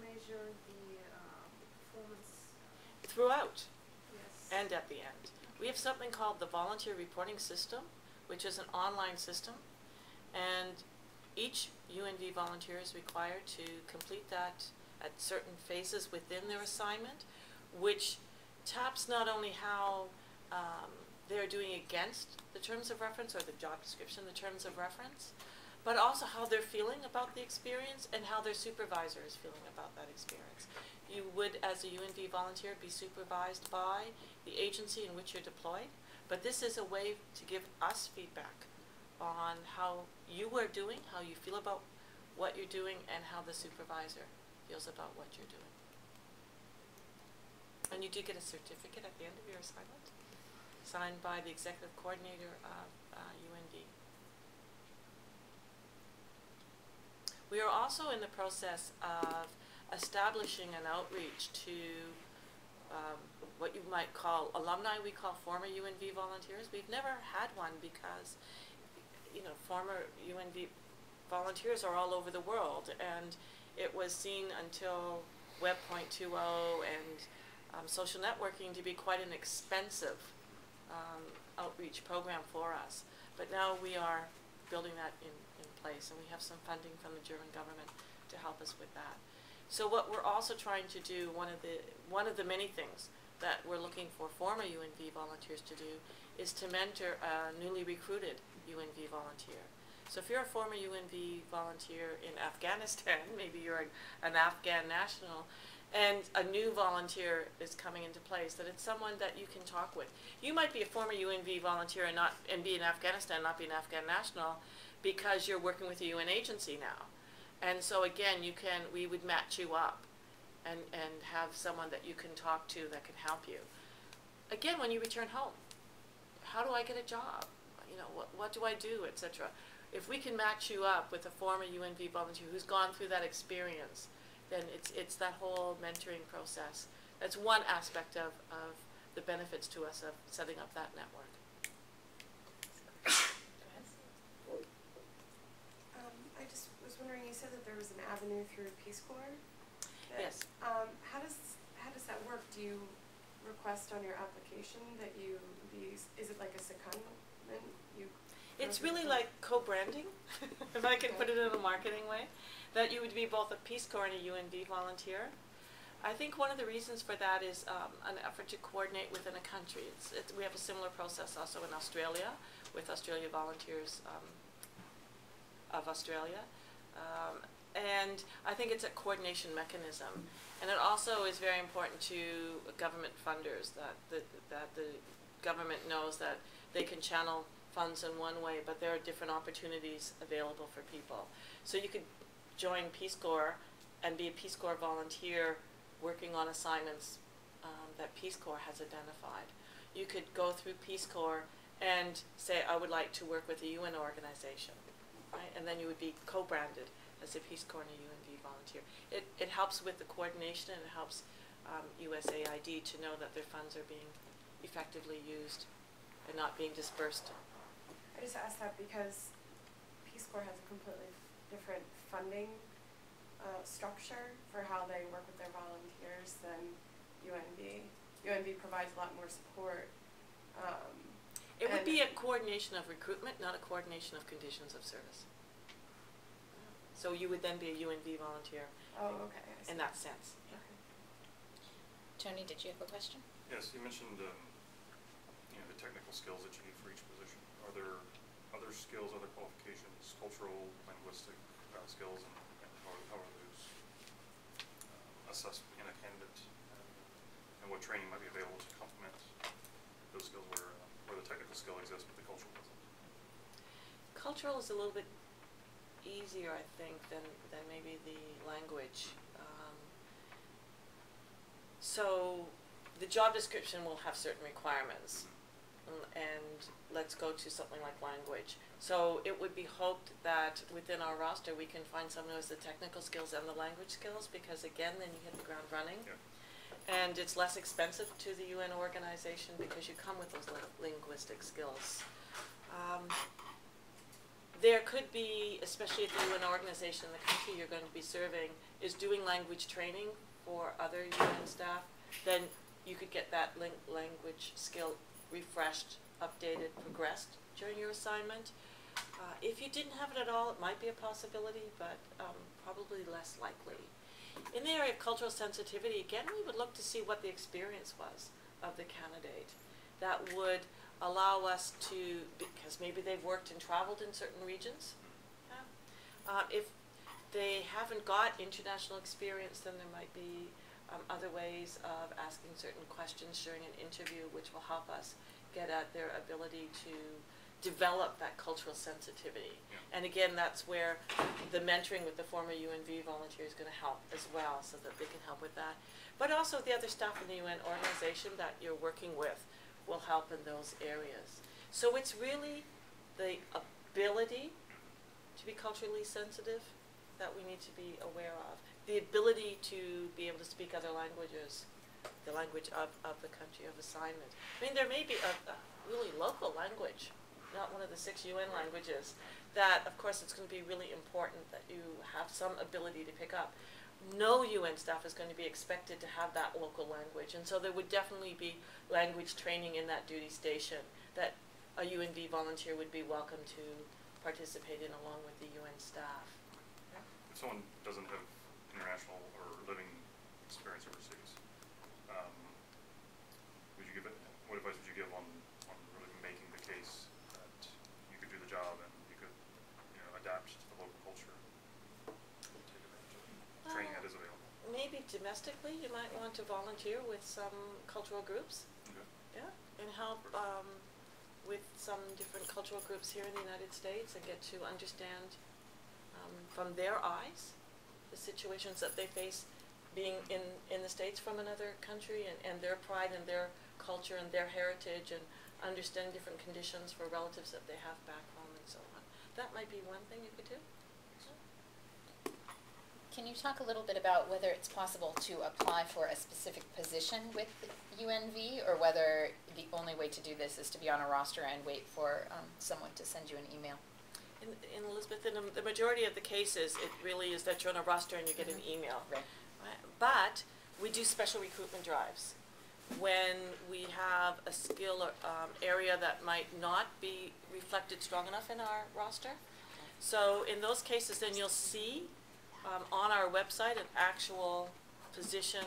measure the performance? Throughout. Yes. And at the end. We have something called the Volunteer Reporting System, which is an online system, and each UNV volunteer is required to complete that at certain phases within their assignment, which taps not only how they're doing against the terms of reference or the job description, the terms of reference, but also how they're feeling about the experience and how their supervisor is feeling about that experience. You would, as a UNV volunteer, be supervised by the agency in which you're deployed, but this is a way to give us feedback on how you are doing, how you feel about what you're doing, and how the supervisor feels about what you're doing. And you do get a certificate at the end of your assignment, signed by the executive coordinator of UNV. We are also in the process of establishing an outreach to what you might call alumni. We call former UNV volunteers. We've never had one because, you know, former UNV volunteers are all over the world, and it was seen until Web 2.0 and social networking to be quite an expensive outreach program for us. But now we are building that in place, and we have some funding from the German government to help us with that. So what we're also trying to do, one of the many things that we're looking for former UNV volunteers to do, is to mentor a newly recruited UNV volunteer. So if you're a former UNV volunteer in Afghanistan, maybe you're an Afghan national, and a new volunteer is coming into place, that it's someone that you can talk with. You might be a former UNV volunteer and be in Afghanistan, not be an Afghan national, because you're working with a UN agency now. And so again, we would match you up and have someone that you can talk to that can help you. Again, when you return home, how do I get a job? You know, what do I do, etc. If we can match you up with a former UNV volunteer who's gone through that experience, then it's that whole mentoring process. That's one aspect of the benefits to us of setting up that network. I just was wondering, you said that there was an avenue through Peace Corps. Yes. How does that work? Do you request on your application that you be? Is it like a secondment? It's really like co-branding, if I can put it in a marketing way, that you would be both a Peace Corps and a UNV volunteer. I think one of the reasons for that is an effort to coordinate within a country. We have a similar process also in Australia with Australia Volunteers of Australia. And I think it's a coordination mechanism. And it also is very important to government funders that the government knows that they can channel funds in one way, but there are different opportunities available for people. So you could join Peace Corps and be a Peace Corps volunteer working on assignments that Peace Corps has identified. You could go through Peace Corps and say, I would like to work with a UN organization, right? And then you would be co-branded as a Peace Corps and a UNV volunteer. It helps with the coordination, and it helps USAID to know that their funds are being effectively used and not being dispersed. I just asked that because Peace Corps has a completely different funding structure for how they work with their volunteers than UNV. UNV provides a lot more support. It would be a coordination of recruitment, not a coordination of conditions of service. So you would then be a UNV volunteer. Oh, okay. In that sense. Yeah. Okay. Tony, did you have a question? Yes, you mentioned you know, the technical skills that you need for each position. Are there other skills, other qualifications, cultural, linguistic skills, and how are those assessed in a candidate, and what training might be available to complement those skills where the technical skill exists but the cultural doesn't? Cultural is a little bit easier, I think, than maybe the language. So the job description will have certain requirements, and let's go to something like language. So it would be hoped that within our roster we can find someone who has the technical skills and the language skills, because again, then you hit the ground running. Yeah. And it's less expensive to the UN organization because you come with those linguistic skills. there could be, especially if you're an organization in the country you're going to be serving is doing language training for other UN staff, then you could get that language skill refreshed, updated, progressed during your assignment. If you didn't have it at all, it might be a possibility, but probably less likely. In the area of cultural sensitivity, again, we would look to see what the experience was of the candidate. That would allow us to, because maybe they've worked and traveled in certain regions. Yeah. If they haven't got international experience, then there might be other ways of asking certain questions during an interview, which will help us get at their ability to develop that cultural sensitivity. Yeah. And again, that's where the mentoring with the former UNV volunteer is going to help as well, so that they can help with that. But also the other staff in the UN organization that you're working with will help in those areas. So it's really the ability to be culturally sensitive that we need to be aware of. The ability to be able to speak other languages, the language of the country of assignment. I mean, there may be a really local language, not one of the 6 UN languages, that of course it's going to be really important that you have some ability to pick up. No UN staff is going to be expected to have that local language, and so there would definitely be language training in that duty station that a UNV volunteer would be welcome to participate in along with the UN staff. If someone doesn't have international or living experience overseas, what advice would you give on really making the case that you could do the job and you could, adapt to the local culture, take advantage of training that is available? Maybe domestically, you might want to volunteer with some cultural groups. Okay. Yeah, and help with some different cultural groups here in the United States and get to understand from their eyes the situations that they face being in the States from another country, and their pride and their culture and their heritage, and understand different conditions for relatives that they have back home and so on. That might be one thing you could do. Can you talk a little bit about whether it's possible to apply for a specific position with UNV, or whether the only way to do this is to be on a roster and wait for someone to send you an email? In Elizabeth, in the majority of the cases, it really is that you're on a roster and you get an email. Right. But we do special recruitment drives when we have a skill or area that might not be reflected strong enough in our roster. So in those cases, then you'll see on our website an actual position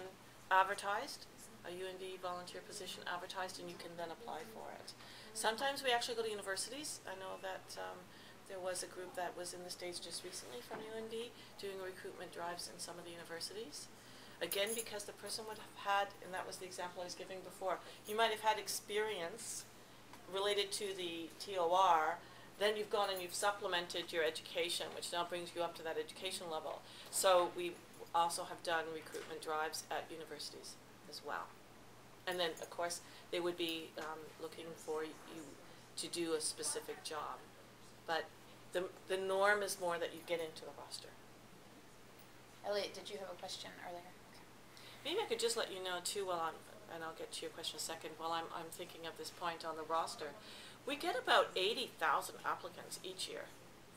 advertised, a UNV volunteer position advertised, and you can then apply for it. Sometimes we actually go to universities. I know that there was a group that was in the States just recently from UNV doing recruitment drives in some of the universities. Again, because the person would have had, and that was the example I was giving before, you might have had experience related to the TOR, then you've gone and you've supplemented your education, which now brings you up to that education level. So we also have done recruitment drives at universities as well. And then, of course, they would be looking for you to do a specific job. But the norm is more that you get into the roster. Elliot, did you have a question earlier? Okay. Maybe I could just let you know too, and I'll get to your question in a second, while I'm thinking of this point on the roster. We get about 80,000 applicants each year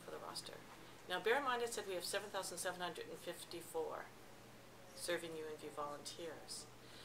for the roster. Now bear in mind I said we have 7,754 serving UNV volunteers.